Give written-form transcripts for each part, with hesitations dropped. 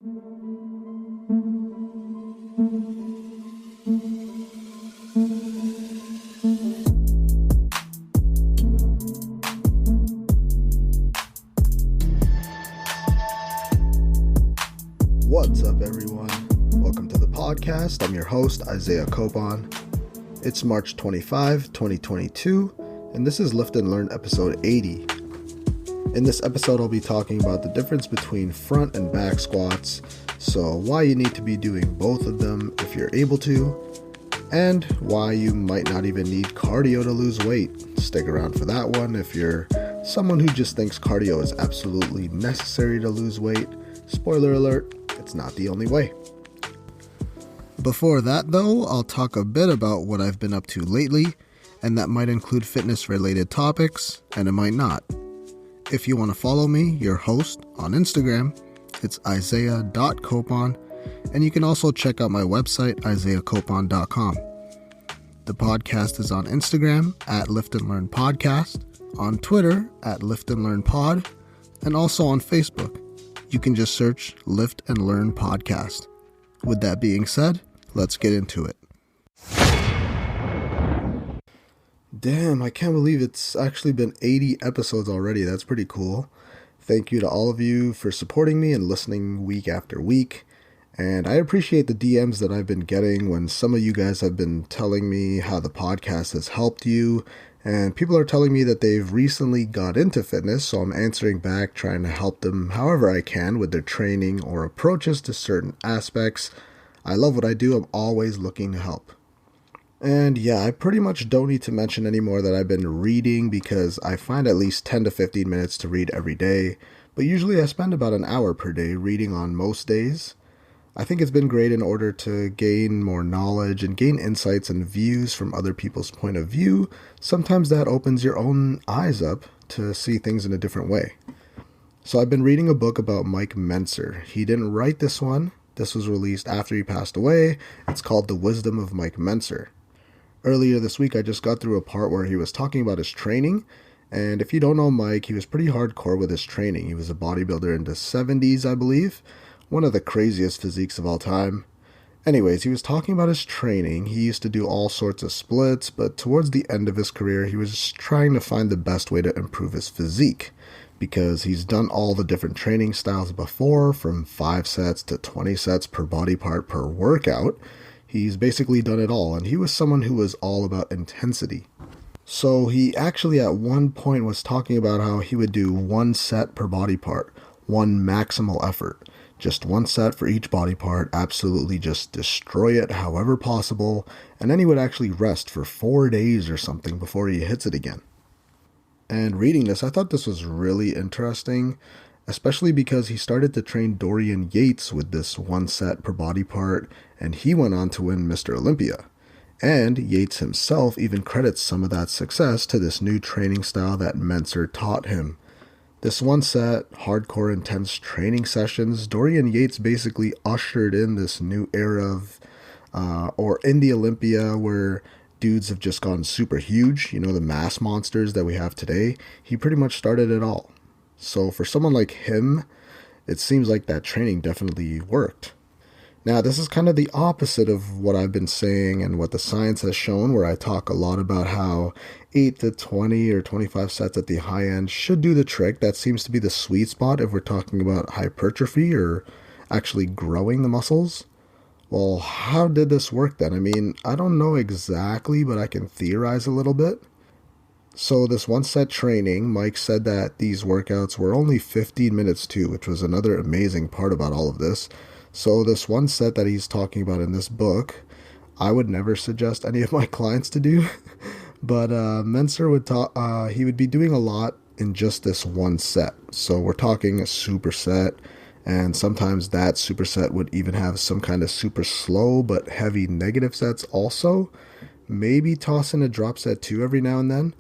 What's up, everyone? Welcome to the podcast. I'm your host, Isaiah Copon. It's March 25, 2022, and this is Lift and Learn episode 80. In this episode, I'll be talking about the difference between front and back squats, so why you need to be doing both of them if you're able to, and why you might not even need cardio to lose weight. Stick around for that one if you're someone who just thinks cardio is absolutely necessary to lose weight. Spoiler alert, it's not the only way. Before that though, I'll talk a bit about what I've been up to lately, and that might include fitness related topics, and it might not. If you want to follow me, your host, on Instagram, it's isaiah.copon, and you can also check out my website, isaiahcopon.com. The podcast is on Instagram at Lift and Learn Podcast, on Twitter at Lift and Learn Pod, and also on Facebook. You can just search Lift and Learn Podcast. With that being said, let's get into it. Damn, I can't believe it's actually been 80 episodes already. That's pretty cool. Thank you to all of you for supporting me and listening week after week. And I appreciate the DMs that I've been getting when some of you guys have been telling me how the podcast has helped you. And people are telling me that they've recently got into fitness, so I'm answering back, trying to help them however I can with their training or approaches to certain aspects. I love what I do. I'm always looking to help. And yeah, I pretty much don't need to mention anymore that I've been reading because I find at least 10 to 15 minutes to read every day, but usually I spend about an hour per day reading on most days. I think it's been great in order to gain more knowledge and gain insights and views from other people's point of view. Sometimes that opens your own eyes up to see things in a different way. So I've been reading a book about Mike Mentzer. He didn't write this one. This was released after he passed away. It's called The Wisdom of Mike Mentzer. Earlier this week, I just got through a part where he was talking about his training. And if you don't know Mike, he was pretty hardcore with his training. He was a bodybuilder in the 70s, I believe. One of the craziest physiques of all time. Anyways, he was talking about his training. He used to do all sorts of splits, but towards the end of his career, he was just trying to find the best way to improve his physique. Because he's done all the different training styles before, from 5 sets to 20 sets per body part per workout. He's basically done it all, and he was someone who was all about intensity. So he actually at one point was talking about how he would do 1 set per body part, 1 maximal effort. Just 1 set for each body part, absolutely just destroy it however possible, and then he would actually rest for 4 days or something before he hits it again. And reading this, I thought this was really interesting, especially because he started to train Dorian Yates with this 1 set per body part, and he went on to win Mr. Olympia. And Yates himself even credits some of that success to this new training style that Mentzer taught him. This 1 set, hardcore intense training sessions, Dorian Yates basically ushered in this new era of, or in the Olympia where dudes have just gone super huge, you know, the mass monsters that we have today. He pretty much started it all. So for someone like him, it seems like that training definitely worked. Now, this is kind of the opposite of what I've been saying and what the science has shown, where I talk a lot about how 8 to 20 or 25 sets at the high end should do the trick. That seems to be the sweet spot if we're talking about hypertrophy or actually growing the muscles. Well, how did this work then? I mean, I don't know exactly, but I can theorize a little bit. So this 1 set training, Mike said that these workouts were only 15 minutes too, which was another amazing part about all of this. So this 1 set that he's talking about in this book, I would never suggest any of my clients to do. But Mentzer would he would be doing a lot in just this 1 set. So we're talking a superset, and sometimes that superset would even have some kind of super slow but heavy negative sets also. Maybe toss in a drop set too every now and then.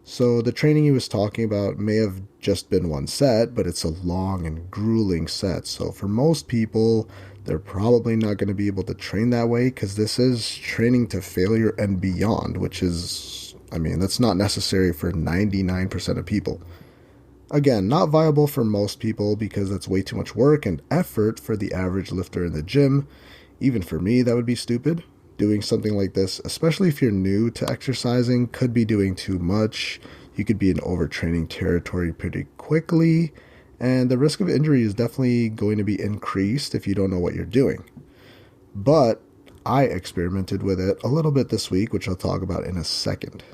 So the training he was talking about may have just been 1 set, but it's a long and grueling set. So for most people, they're probably not going to be able to train that way because this is training to failure and beyond, which is, I mean, that's not necessary for 99% of people. Again, not viable for most people because that's way too much work and effort for the average lifter in the gym. Even for me, that would be stupid. Doing something like this, especially if you're new to exercising, could be doing too much. You could be in overtraining territory pretty quickly, and the risk of injury is definitely going to be increased if you don't know what you're doing. But I experimented with it a little bit this week, which I'll talk about in a second.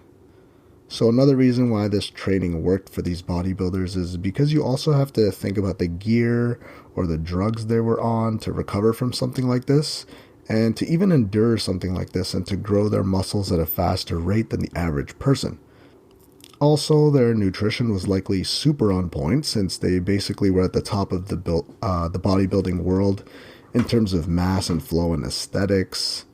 So another reason why this training worked for these bodybuilders is because you also have to think about the gear or the drugs they were on to recover from something like this, and to even endure something like this and to grow their muscles at a faster rate than the average person. Also, their nutrition was likely super on point since they basically were at the top of the bodybuilding world in terms of mass and flow and aesthetics.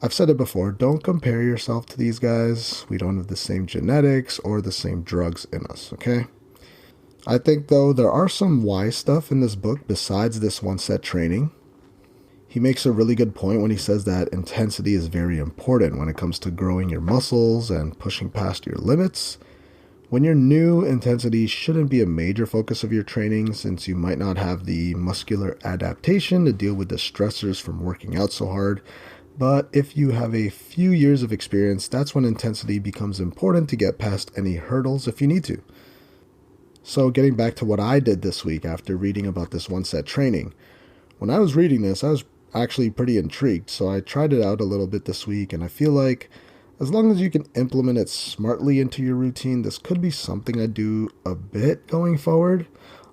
I've said it before, don't compare yourself to these guys. We don't have the same genetics or the same drugs in us, okay? I think, though, there are some wise stuff in this book besides this one-set training. He makes a really good point when he says that intensity is very important when it comes to growing your muscles and pushing past your limits. When you're new, intensity shouldn't be a major focus of your training since you might not have the muscular adaptation to deal with the stressors from working out so hard. But if you have a few years of experience, that's when intensity becomes important to get past any hurdles if you need to. So getting back to what I did this week after reading about this one-set training. When I was reading this, I was actually pretty intrigued, so I tried it out a little bit this week, and I feel like as long as you can implement it smartly into your routine, this could be something I do a bit going forward,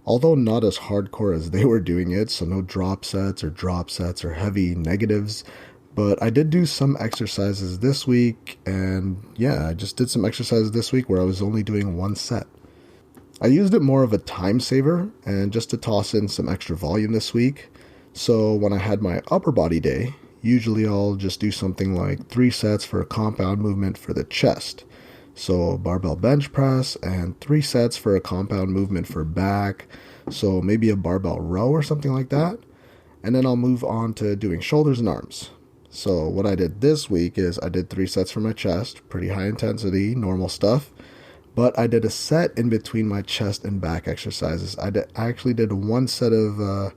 although not as hardcore as they were doing it, so no drop sets or heavy negatives. But I did do some exercises this week, and yeah, I just did some exercises this week where I was only doing one set. I used it more of a time saver and just to toss in some extra volume this week. So when I had my upper body day, usually I'll just do something like 3 sets for a compound movement for the chest. So barbell bench press and 3 sets for a compound movement for back. So maybe a barbell row or something like that. And then I'll move on to doing shoulders and arms. So what I did this week is I did 3 sets for my chest, pretty high intensity, normal stuff. But I did a set in between my chest and back exercises. I actually did 1 set of,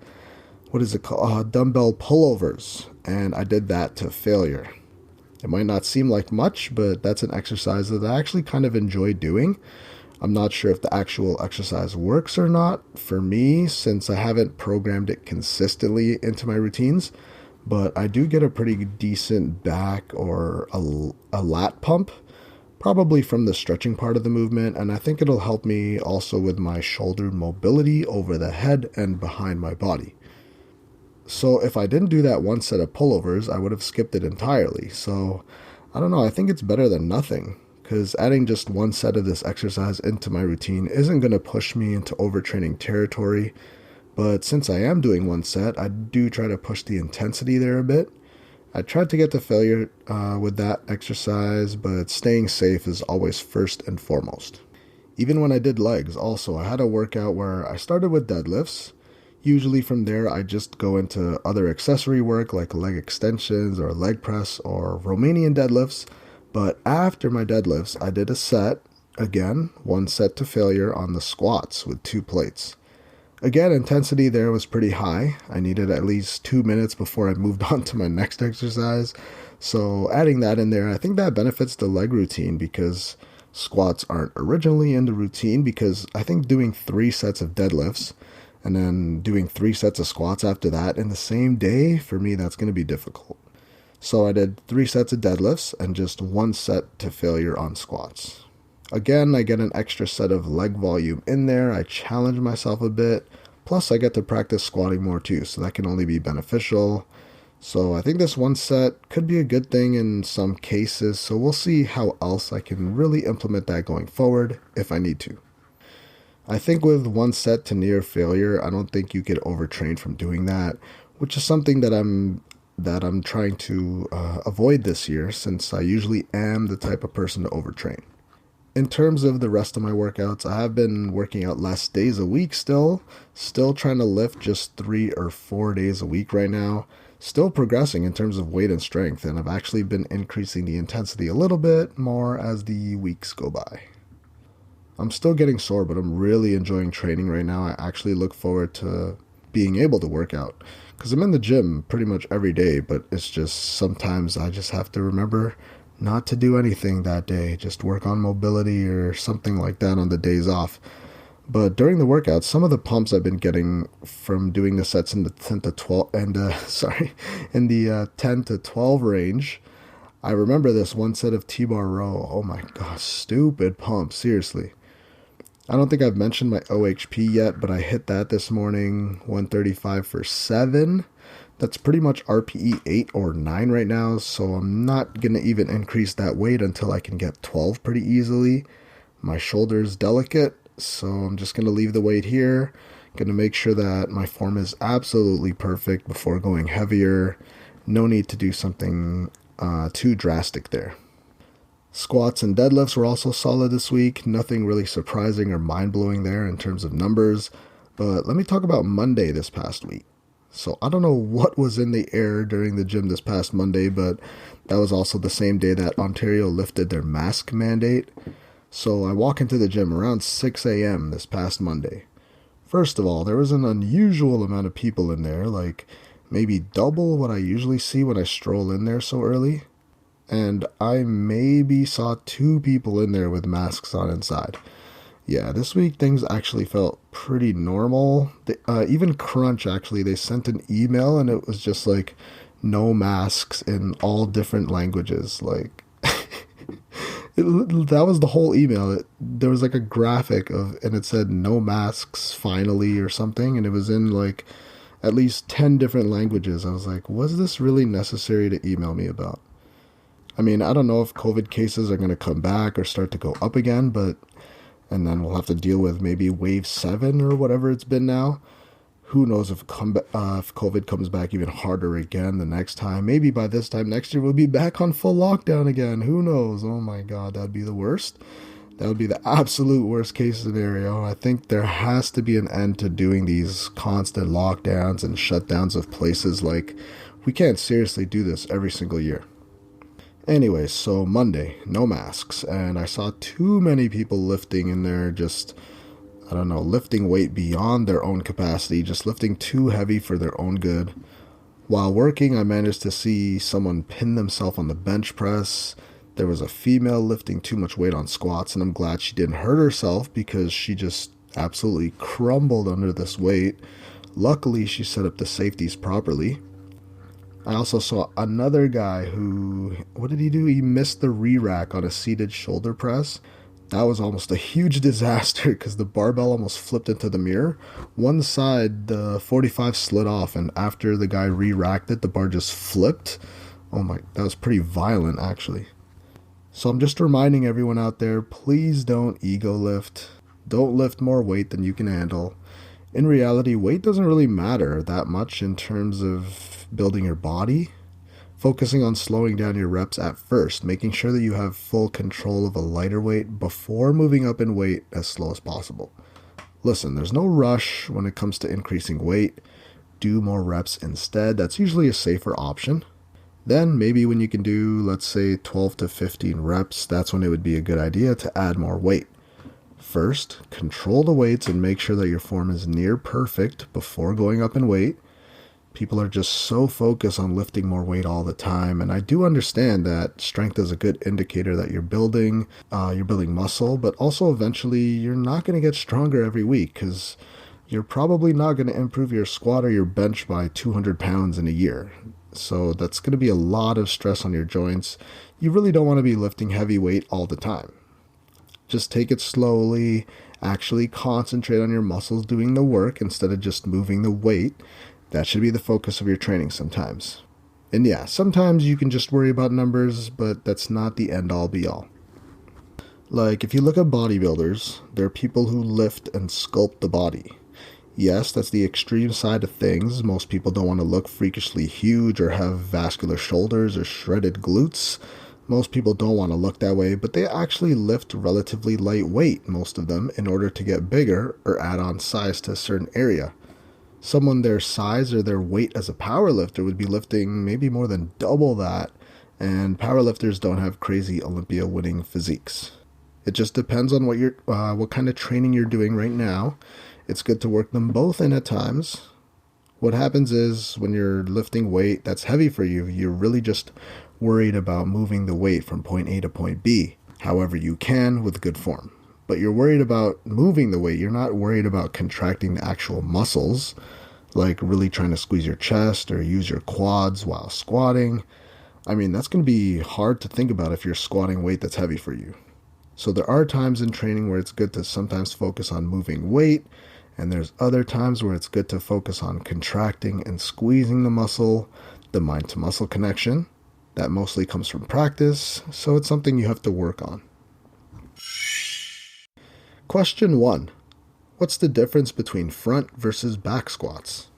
dumbbell pullovers. And I did that to failure. It might not seem like much, but that's an exercise that I actually kind of enjoy doing. I'm not sure if the actual exercise works or not for me, since I haven't programmed it consistently into my routines. But I do get a pretty decent back or a lat pump, probably from the stretching part of the movement, and I think it'll help me also with my shoulder mobility over the head and behind my body. So if I didn't do that 1 set of pullovers, I would have skipped it entirely. So I don't know, I think it's better than nothing, because adding just 1 set of this exercise into my routine isn't going to push me into overtraining territory. But since I am doing 1 set, I do try to push the intensity there a bit. I tried to get to failure with that exercise, but staying safe is always first and foremost. Even when I did legs, also, I had a workout where I started with deadlifts. Usually from there, I just go into other accessory work like leg extensions or leg press or Romanian deadlifts. But after my deadlifts, I did a set, again, 1 set to failure on the squats with 2 plates. Again, intensity there was pretty high. I needed at least 2 minutes before I moved on to my next exercise. So adding that in there, I think that benefits the leg routine because squats aren't originally in the routine, because I think doing 3 sets of deadlifts and then doing 3 sets of squats after that in the same day, for me, that's going to be difficult. So I did 3 sets of deadlifts and just 1 set to failure on squats. Again, I get an extra set of leg volume in there. I challenge myself a bit. Plus, I get to practice squatting more too, so that can only be beneficial. So I think this 1 set could be a good thing in some cases, so we'll see how else I can really implement that going forward if I need to. I think with 1 set to near failure, I don't think you could overtrain from doing that, which is something that I'm trying to avoid this year, since I usually am the type of person to overtrain. In terms of the rest of my workouts, I have been working out less days a week still trying to lift just 3 or 4 days a week right now, still progressing in terms of weight and strength, and I've actually been increasing the intensity a little bit more as the weeks go by. I'm still getting sore, but I'm really enjoying training right now. I actually look forward to being able to work out because I'm in the gym pretty much every day, but it's just sometimes I just have to remember not to do anything that day, just work on mobility or something like that on the days off. But during the workout, some of the pumps I've been getting from doing the sets in the 10 to 12 and in the 10 to 12 range. I remember this one set of T-bar row. Oh my gosh, stupid pump, seriously. I don't think I've mentioned my OHP yet, but I hit that this morning, 135 for 7. That's pretty much RPE 8 or 9 right now, so I'm not going to even increase that weight until I can get 12 pretty easily. My shoulder's delicate, so I'm just going to leave the weight here. Going to make sure that my form is absolutely perfect before going heavier. No need to do something too drastic there. Squats and deadlifts were also solid this week. Nothing really surprising or mind-blowing there in terms of numbers. But let me talk about Monday this past week. So I don't know what was in the air during the gym this past Monday, but that was also the same day that Ontario lifted their mask mandate. So I walk into the gym around 6 a.m. this past Monday. First of all, there was an unusual amount of people in there, like maybe double what I usually see when I stroll in there so early. And I maybe saw 2 people in there with masks on inside. Yeah, this week things actually felt pretty normal. Even Crunch, actually, they sent an email and it was just like, no masks in all different languages. Like, that was the whole email. There was like a graphic and it said, no masks, finally, or something. And it was in like at least 10 different languages. I was like, was this really necessary to email me about? I mean, I don't know if COVID cases are going to come back or start to go up again, and then we'll have to deal with maybe wave 7 or whatever it's been now. Who knows if COVID comes back even harder again the next time. Maybe by this time next year we'll be back on full lockdown again. Who knows? Oh my God, that'd be the worst. That would be the absolute worst case scenario. I think there has to be an end to doing these constant lockdowns and shutdowns of places. Like, we can't seriously do this every single year. Anyway, so Monday, no masks, and I saw too many people lifting in there, just, I don't know, lifting weight beyond their own capacity, just lifting too heavy for their own good. While working, I managed to see someone pin themselves on the bench press. There was a female lifting too much weight on squats, and I'm glad she didn't hurt herself because she just absolutely crumbled under this weight. Luckily, she set up the safeties properly. I also saw another guy who, what did he do? He missed the re-rack on a seated shoulder press. That was almost a huge disaster because the barbell almost flipped into the mirror. One side, the 45 slid off, and after the guy re-racked it, the bar just flipped. Oh my, that was pretty violent actually. So I'm just reminding everyone out there, please don't ego lift. Don't lift more weight than you can handle. In reality, weight doesn't really matter that much in terms of building your body. Focusing on slowing down your reps at first, making sure that you have full control of a lighter weight before moving up in weight as slow as possible. Listen, there's no rush when it comes to increasing weight. Do more reps instead. That's usually a safer option. Then maybe when you can do, let's say, 12 to 15 reps, that's when it would be a good idea to add more weight. First, control the weights and make sure that your form is near perfect before going up in weight. People are just so focused on lifting more weight all the time, and I do understand that strength is a good indicator that you're building muscle, but also eventually you're not going to get stronger every week because you're probably not going to improve your squat or your bench by 200 pounds in a year. So that's going to be a lot of stress on your joints. You really don't want to be lifting heavy weight all the time. Just take it slowly, actually concentrate on your muscles doing the work instead of just moving the weight. That should be the focus of your training sometimes. And yeah, sometimes you can just worry about numbers, but that's not the end-all be-all. Like, if you look at bodybuilders, there are people who lift and sculpt the body. Yes, that's the extreme side of things. Most people don't want to look freakishly huge or have vascular shoulders or shredded glutes. Most people don't want to look that way, but they actually lift relatively light weight, most of them, in order to get bigger or add on size to a certain area. Someone their size or their weight as a powerlifter would be lifting maybe more than double that, and powerlifters don't have crazy Olympia-winning physiques. It just depends on what kind of training you're doing right now. It's good to work them both in at times. What happens is when you're lifting weight that's heavy for you, you're really just worried about moving the weight from point A to point B, however you can with good form. But you're worried about moving the weight. You're not worried about contracting the actual muscles, like really trying to squeeze your chest or use your quads while squatting. I mean, that's going to be hard to think about if you're squatting weight that's heavy for you. So there are times in training where it's good to sometimes focus on moving weight, and there's other times where it's good to focus on contracting and squeezing the muscle, the mind-to-muscle connection. That mostly comes from practice, so it's something you have to work on. Question 1. What's the difference between front versus back squats?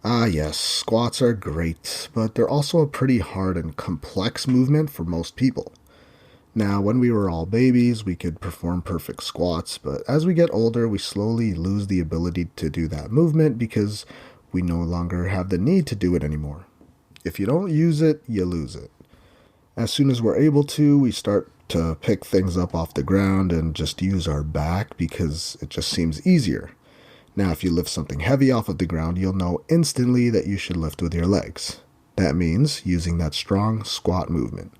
Yes, squats are great, but they're also a pretty hard and complex movement for most people. Now, when we were all babies, we could perform perfect squats, but as we get older, we slowly lose the ability to do that movement because we no longer have the need to do it anymore. If you don't use it, you lose it. As soon as we're able to, we start to pick things up off the ground and just use our back because it just seems easier. Now, if you lift something heavy off of the ground, you'll know instantly that you should lift with your legs. That means using that strong squat movement.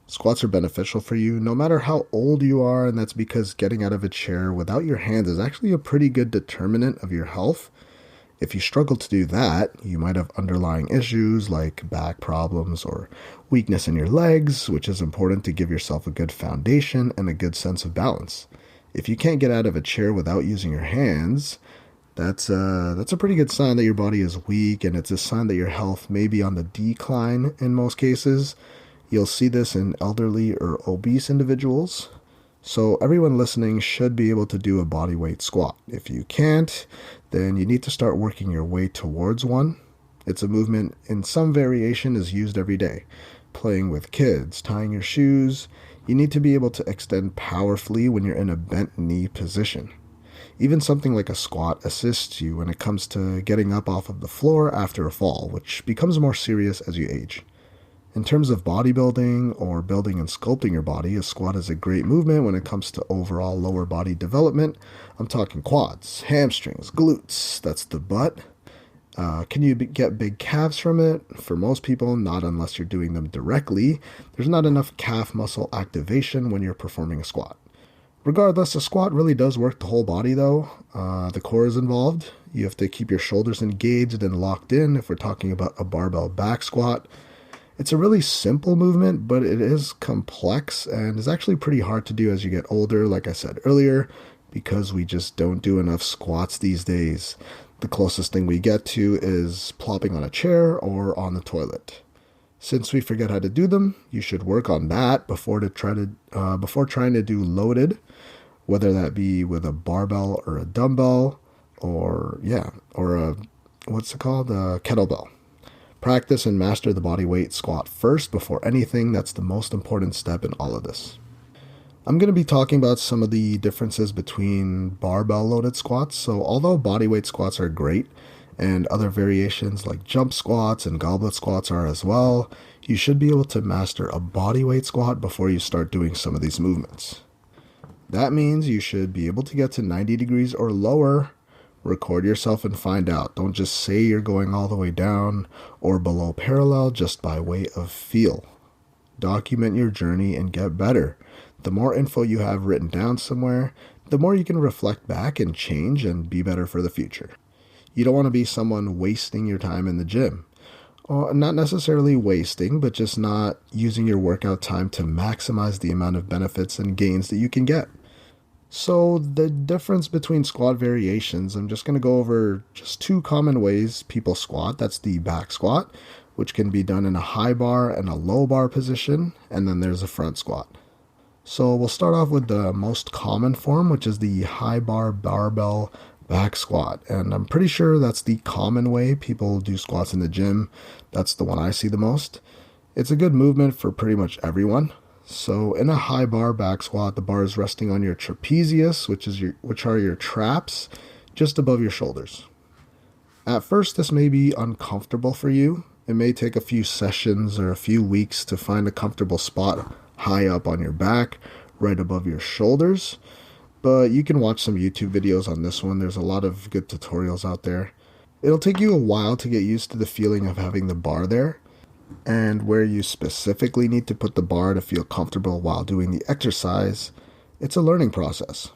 Squats are beneficial for you no matter how old you are, and that's because getting out of a chair without your hands is actually a pretty good determinant of your health. If you struggle to do that, you might have underlying issues like back problems or weakness in your legs, which is important to give yourself a good foundation and a good sense of balance. If you can't get out of a chair without using your hands, that's a pretty good sign that your body is weak, and it's a sign that your health may be on the decline in most cases. You'll see this in elderly or obese individuals. So everyone listening should be able to do a bodyweight squat. If you can't, then you need to start working your way towards one. It's a movement in some variation is used every day. Playing with kids, tying your shoes. You need to be able to extend powerfully when you're in a bent knee position. Even something like a squat assists you when it comes to getting up off of the floor after a fall, which becomes more serious as you age. In terms of bodybuilding or building and sculpting your body, a squat is a great movement when it comes to overall lower body development. I'm talking quads, hamstrings, glutes, that's the butt. Can you get big calves from it? For most people, not unless you're doing them directly. There's not enough calf muscle activation when you're performing a squat. Regardless, a squat really does work the whole body though. The core is involved. You have to keep your shoulders engaged and locked in if we're talking about a barbell back squat. It's a really simple movement, but it is complex and is actually pretty hard to do as you get older, like I said earlier, because we just don't do enough squats these days. The closest thing we get to is plopping on a chair or on the toilet. Since we forget how to do them, you should work on that before trying to do loaded, whether that be with a barbell or a dumbbell or a kettlebell. Practice and master the body weight squat first before anything. That's the most important step in all of this. I'm going to be talking about some of the differences between barbell loaded squats. So although bodyweight squats are great, and other variations like jump squats and goblet squats are as well, you should be able to master a bodyweight squat before you start doing some of these movements. That means you should be able to get to 90 degrees or lower. Record yourself and find out. Don't just say you're going all the way down or below parallel just by way of feel. Document your journey and get better. The more info you have written down somewhere, the more you can reflect back and change and be better for the future. You don't want to be someone wasting your time in the gym. Not necessarily wasting, but just not using your workout time to maximize the amount of benefits and gains that you can get. So the difference between squat variations, I'm just going to go over just two common ways people squat. That's the back squat, which can be done in a high bar and a low bar position, and then there's a front squat. So we'll start off with the most common form, which is the high bar barbell back squat. And I'm pretty sure that's the common way people do squats in the gym. That's the one I see the most. It's a good movement for pretty much everyone. So in a high bar back squat, the bar is resting on your trapezius, which are your traps, just above your shoulders. At first, this may be uncomfortable for you. It may take a few sessions or a few weeks to find a comfortable spot high up on your back, right above your shoulders. But you can watch some YouTube videos on this one. There's a lot of good tutorials out there. It'll take you a while to get used to the feeling of having the bar there, and where you specifically need to put the bar to feel comfortable while doing the exercise. It's a learning process.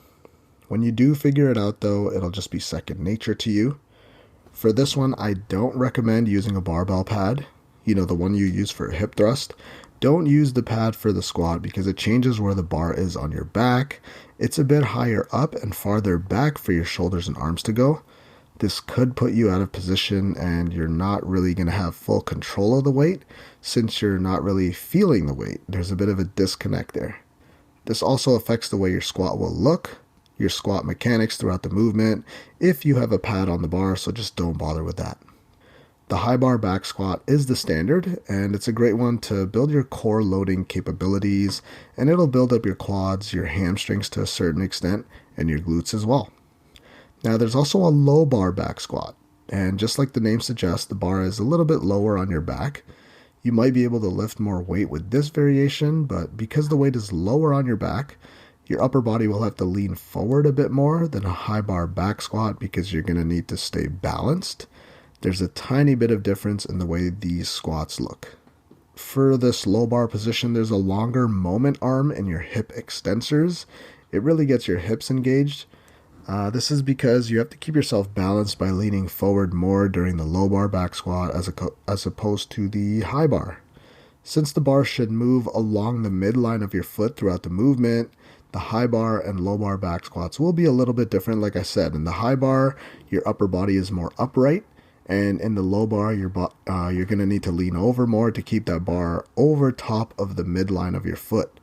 When you do figure it out though, it'll just be second nature to you. For this one, I don't recommend using a barbell pad. The one you use for a hip thrust. Don't use the pad for the squat because it changes where the bar is on your back. It's a bit higher up and farther back for your shoulders and arms to go. This could put you out of position and you're not really going to have full control of the weight since you're not really feeling the weight. There's a bit of a disconnect there. This also affects the way your squat will look, your squat mechanics throughout the movement if you have a pad on the bar, so just don't bother with that. The high bar back squat is the standard, and it's a great one to build your core loading capabilities, and it'll build up your quads, your hamstrings to a certain extent, and your glutes as well. Now there's also a low bar back squat, and just like the name suggests, the bar is a little bit lower on your back. You might be able to lift more weight with this variation, but because the weight is lower on your back, your upper body will have to lean forward a bit more than a high bar back squat because you're going to need to stay balanced. There's a tiny bit of difference in the way these squats look. For this low bar position, there's a longer moment arm in your hip extensors. It really gets your hips engaged. This is because you have to keep yourself balanced by leaning forward more during the low bar back squat as opposed to the high bar. Since the bar should move along the midline of your foot throughout the movement, the high bar and low bar back squats will be a little bit different. Like I said, in the high bar, your upper body is more upright, and in the low bar, you're going to need to lean over more to keep that bar over top of the midline of your foot.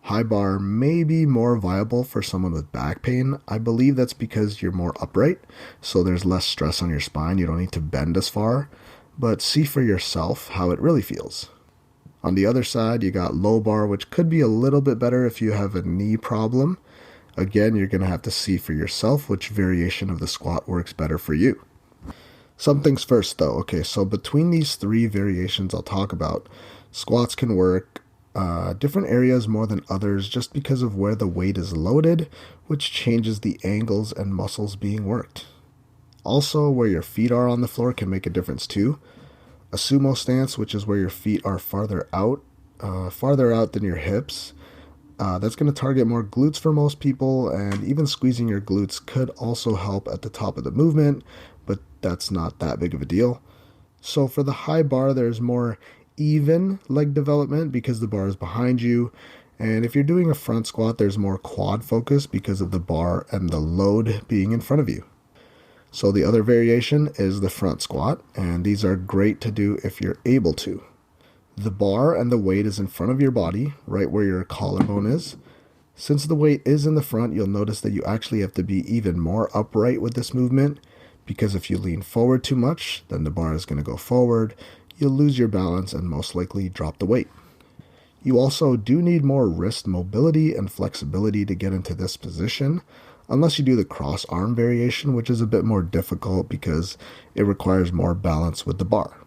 High bar may be more viable for someone with back pain. I believe that's because you're more upright, so there's less stress on your spine. You don't need to bend as far, but see for yourself how it really feels. On the other side, you got low bar, which could be a little bit better if you have a knee problem. Again, you're going to have to see for yourself which variation of the squat works better for you. Some things first though. Okay, so between these three variations I'll talk about, squats can work different areas more than others just because of where the weight is loaded, which changes the angles and muscles being worked. Also, where your feet are on the floor can make a difference too. A sumo stance, which is where your feet are farther out than your hips, that's going to target more glutes for most people, and even squeezing your glutes could also help at the top of the movement, but that's not that big of a deal. So for the high bar, there's more even leg development because the bar is behind you, and if you're doing a front squat, there's more quad focus because of the bar and the load being in front of you. So the other variation is the front squat, and these are great to do if you're able to. The bar and the weight is in front of your body, right where your collarbone is. Since the weight is in the front, you'll notice that you actually have to be even more upright with this movement, because if you lean forward too much, then the bar is going to go forward, you'll lose your balance and most likely drop the weight. You also do need more wrist mobility and flexibility to get into this position, unless you do the cross arm variation, which is a bit more difficult because it requires more balance with the bar.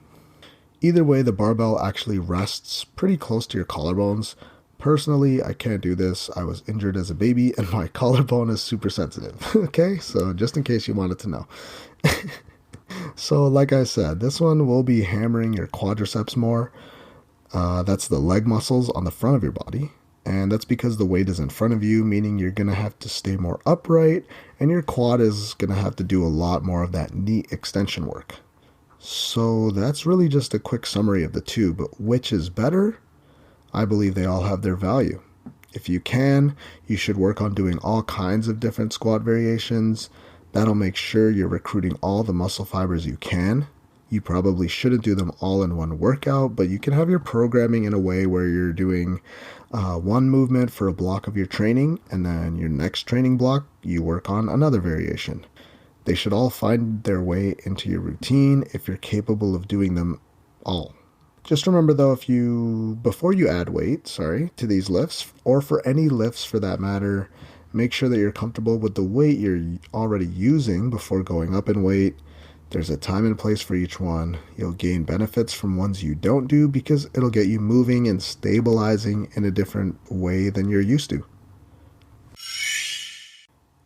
Either way, the barbell actually rests pretty close to your collarbones. Personally, I can't do this. I was injured as a baby and my collarbone is super sensitive. Okay, so just in case you wanted to know. So like I said, this one will be hammering your quadriceps more. That's the leg muscles on the front of your body. And that's because the weight is in front of you, meaning you're going to have to stay more upright, and your quad is going to have to do a lot more of that knee extension work. So that's really just a quick summary of the two, but which is better? I believe they all have their value. If you can, you should work on doing all kinds of different squat variations. That'll make sure you're recruiting all the muscle fibers you can. You probably shouldn't do them all in one workout, but you can have your programming in a way where you're doing one movement for a block of your training, and then your next training block, you work on another variation. They should all find their way into your routine if you're capable of doing them all. Just remember though, before you add weight, to these lifts, or for any lifts for that matter, make sure that you're comfortable with the weight you're already using before going up in weight. There's a time and place for each one. You'll gain benefits from ones you don't do because it'll get you moving and stabilizing in a different way than you're used to.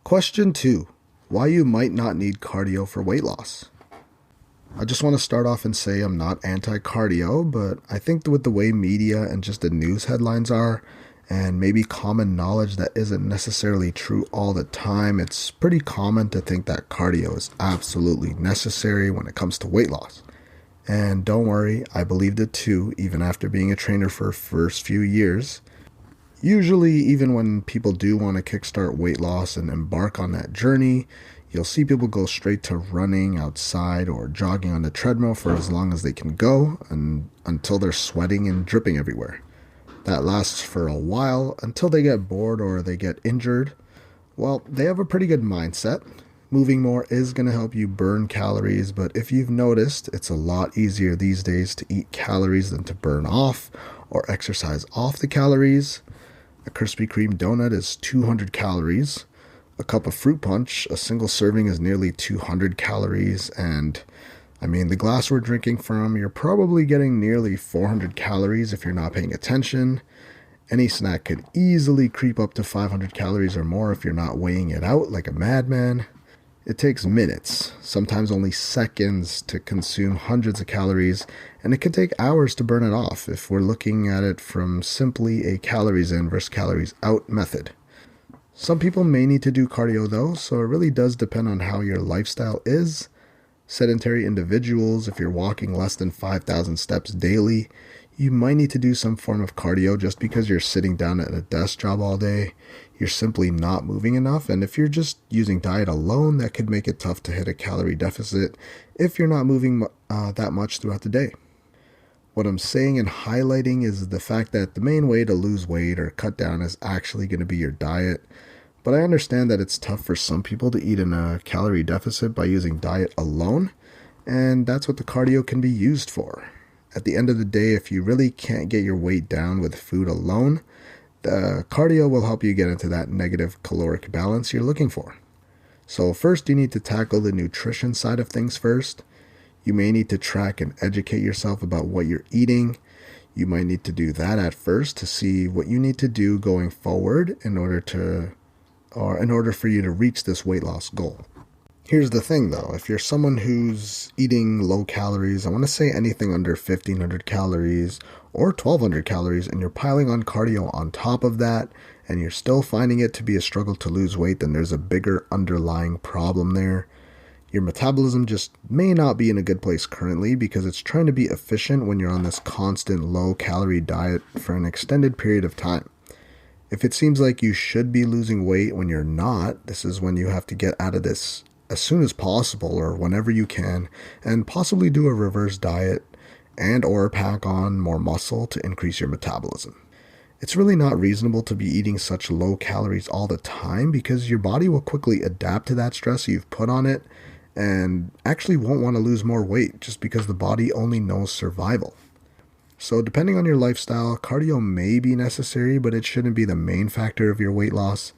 Question 2. Why you might not need cardio for weight loss. I just want to start off and say I'm not anti-cardio, but I think with the way media and just the news headlines are, and maybe common knowledge that isn't necessarily true all the time, it's pretty common to think that cardio is absolutely necessary when it comes to weight loss. And don't worry, I believed it too, even after being a trainer for the first few years. Usually, even when people do want to kickstart weight loss and embark on that journey, you'll see people go straight to running outside or jogging on the treadmill for as long as they can go and until they're sweating and dripping everywhere. That lasts for a while until they get bored or they get injured. Well, they have a pretty good mindset. Moving more is going to help you burn calories, but if you've noticed, it's a lot easier these days to eat calories than to burn off or exercise off the calories. A Krispy Kreme donut is 200 calories. A cup of fruit punch, a single serving, is nearly 200 calories. And the glass we're drinking from, you're probably getting nearly 400 calories if you're not paying attention. Any snack could easily creep up to 500 calories or more if you're not weighing it out like a madman. It takes minutes, sometimes only seconds, to consume hundreds of calories, and it can take hours to burn it off if we're looking at it from simply a calories in versus calories out method. Some people may need to do cardio though, so it really does depend on how your lifestyle is. Sedentary individuals, if you're walking less than 5,000 steps daily, you might need to do some form of cardio just because you're sitting down at a desk job all day. You're simply not moving enough, and if you're just using diet alone, that could make it tough to hit a calorie deficit if you're not moving that much throughout the day. What I'm saying and highlighting is the fact that the main way to lose weight or cut down is actually going to be your diet. But I understand that it's tough for some people to eat in a calorie deficit by using diet alone, and that's what the cardio can be used for. At the end of the day, if you really can't get your weight down with food alone, the cardio will help you get into that negative caloric balance you're looking for. So first, you need to tackle the nutrition side of things first. You may need to track and educate yourself about what you're eating. You might need to do that at first to see what you need to do going forward in order for you to reach this weight loss goal. Here's the thing though, if you're someone who's eating low calories, I want to say anything under 1,500 calories or 1,200 calories, and you're piling on cardio on top of that, and you're still finding it to be a struggle to lose weight, then there's a bigger underlying problem there. Your metabolism just may not be in a good place currently because it's trying to be efficient when you're on this constant low-calorie diet for an extended period of time. If it seems like you should be losing weight when you're not, this is when you have to get out of this as soon as possible or whenever you can, and possibly do a reverse diet and or pack on more muscle to increase your metabolism. It's really not reasonable to be eating such low calories all the time because your body will quickly adapt to that stress you've put on it and actually won't want to lose more weight just because the body only knows survival. So depending on your lifestyle, cardio may be necessary, but it shouldn't be the main factor of your weight loss.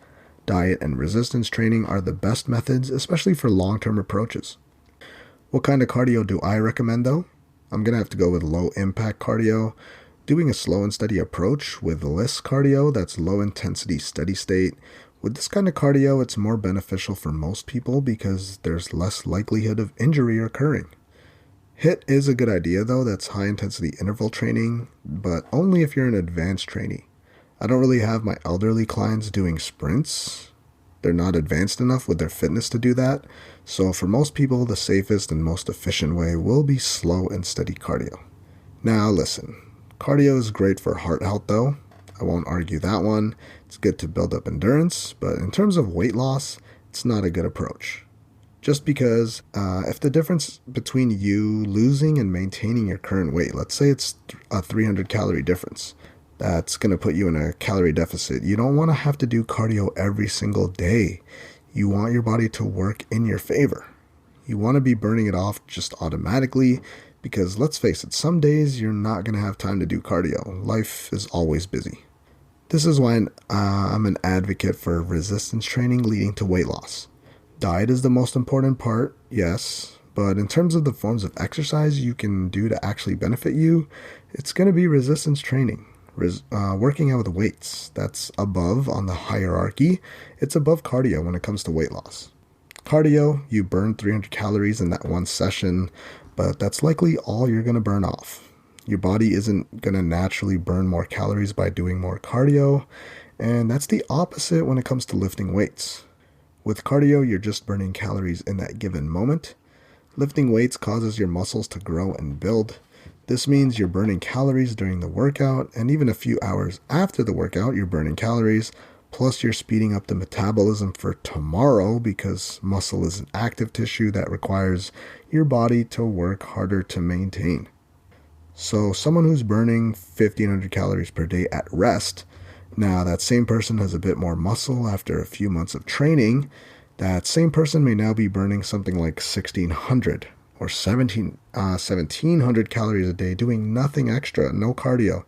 Diet and resistance training are the best methods, especially for long-term approaches. What kind of cardio do I recommend though? I'm going to have to go with low-impact cardio. Doing a slow and steady approach with less cardio, that's low-intensity steady state. With this kind of cardio, it's more beneficial for most people because there's less likelihood of injury occurring. HIIT is a good idea though, that's high-intensity interval training, but only if you're an advanced trainee. I don't really have my elderly clients doing sprints. They're not advanced enough with their fitness to do that. So for most people, the safest and most efficient way will be slow and steady cardio. Now listen, cardio is great for heart health though. I won't argue that one. It's good to build up endurance, but in terms of weight loss, it's not a good approach. Just because if the difference between you losing and maintaining your current weight, let's say it's a 300 calorie difference, that's going to put you in a calorie deficit. You don't want to have to do cardio every single day. You want your body to work in your favor. You want to be burning it off just automatically because let's face it, some days you're not going to have time to do cardio. Life is always busy. This is why I'm an advocate for resistance training leading to weight loss. Diet is the most important part, yes, but in terms of the forms of exercise you can do to actually benefit you, it's going to be resistance training. Working out with weights, that's above on the hierarchy. It's above cardio when it comes to weight loss. Cardio, you burn 300 calories in that one session, but that's likely all you're going to burn off. Your body isn't going to naturally burn more calories by doing more cardio, and that's the opposite when it comes to lifting weights. With cardio, you're just burning calories in that given moment. Lifting weights causes your muscles to grow and build. This means you're burning calories during the workout, and even a few hours after the workout, you're burning calories, plus you're speeding up the metabolism for tomorrow because muscle is an active tissue that requires your body to work harder to maintain. So someone who's burning 1,500 calories per day at rest, now that same person has a bit more muscle after a few months of training, that same person may now be burning something like 1,600 or 1,700 calories a day doing nothing extra, no cardio.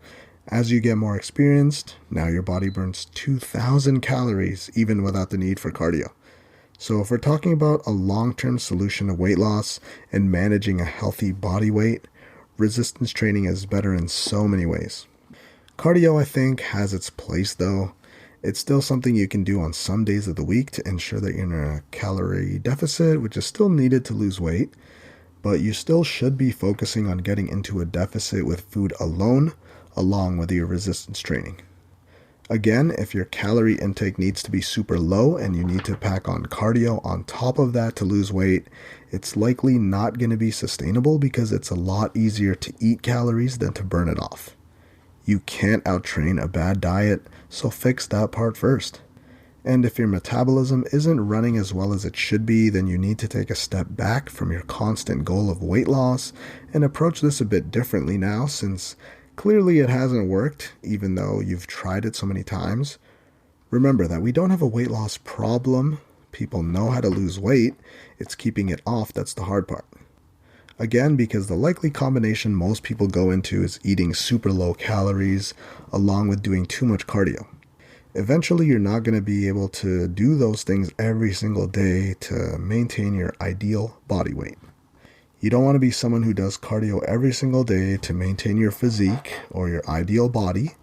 As you get more experienced, now your body burns 2,000 calories even without the need for cardio. So if we're talking about a long-term solution to weight loss and managing a healthy body weight, resistance training is better in so many ways. Cardio, I think, has its place though. It's still something you can do on some days of the week to ensure that you're in a calorie deficit, which is still needed to lose weight, but you still should be focusing on getting into a deficit with food alone, along with your resistance training. Again, if your calorie intake needs to be super low and you need to pack on cardio on top of that to lose weight, it's likely not going to be sustainable because it's a lot easier to eat calories than to burn it off. You can't outtrain a bad diet, so fix that part first. And if your metabolism isn't running as well as it should be, then you need to take a step back from your constant goal of weight loss and approach this a bit differently now, since clearly it hasn't worked, even though you've tried it so many times. Remember that we don't have a weight loss problem. People know how to lose weight. It's keeping it off that's the hard part. Again, because the likely combination most people go into is eating super low calories along with doing too much cardio. Eventually, you're not going to be able to do those things every single day to maintain your ideal body weight. You don't want to be someone who does cardio every single day to maintain your physique or your ideal body.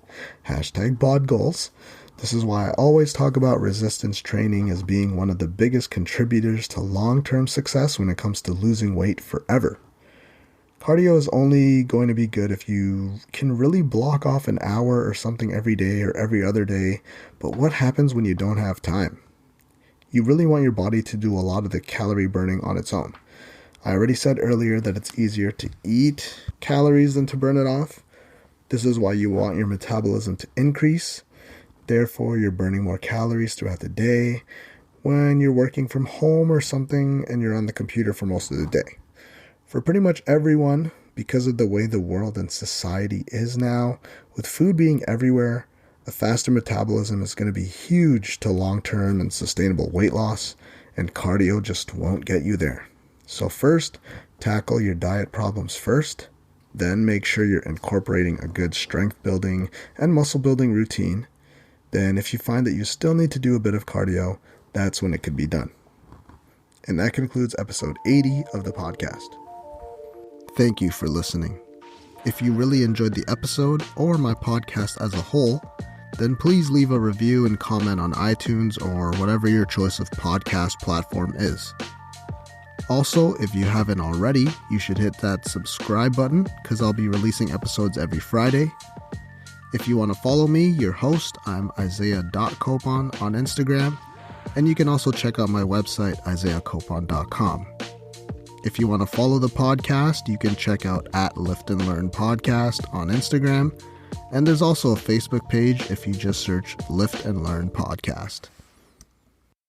#bod goals. This is why I always talk about resistance training as being one of the biggest contributors to long-term success when it comes to losing weight forever. Cardio is only going to be good if you can really block off an hour or something every day or every other day, but what happens when you don't have time? You really want your body to do a lot of the calorie burning on its own. I already said earlier that it's easier to eat calories than to burn it off. This is why you want your metabolism to increase. Therefore, you're burning more calories throughout the day when you're working from home or something and you're on the computer for most of the day. For pretty much everyone, because of the way the world and society is now, with food being everywhere, a faster metabolism is going to be huge to long-term and sustainable weight loss, and cardio just won't get you there. So first, tackle your diet problems first, then make sure you're incorporating a good strength building and muscle building routine. Then if you find that you still need to do a bit of cardio, that's when it could be done. And that concludes episode 80 of the podcast. Thank you for listening. If you really enjoyed the episode or my podcast as a whole, then please leave a review and comment on iTunes or whatever your choice of podcast platform is. Also, if you haven't already, you should hit that subscribe button because I'll be releasing episodes every Friday. If you want to follow me, your host, I'm Isaiah.Copon on Instagram, and you can also check out my website, isaiahcopon.com. If you want to follow the podcast, you can check out @Lift and Learn Podcast on Instagram, and there's also a Facebook page if you just search Lift and Learn Podcast.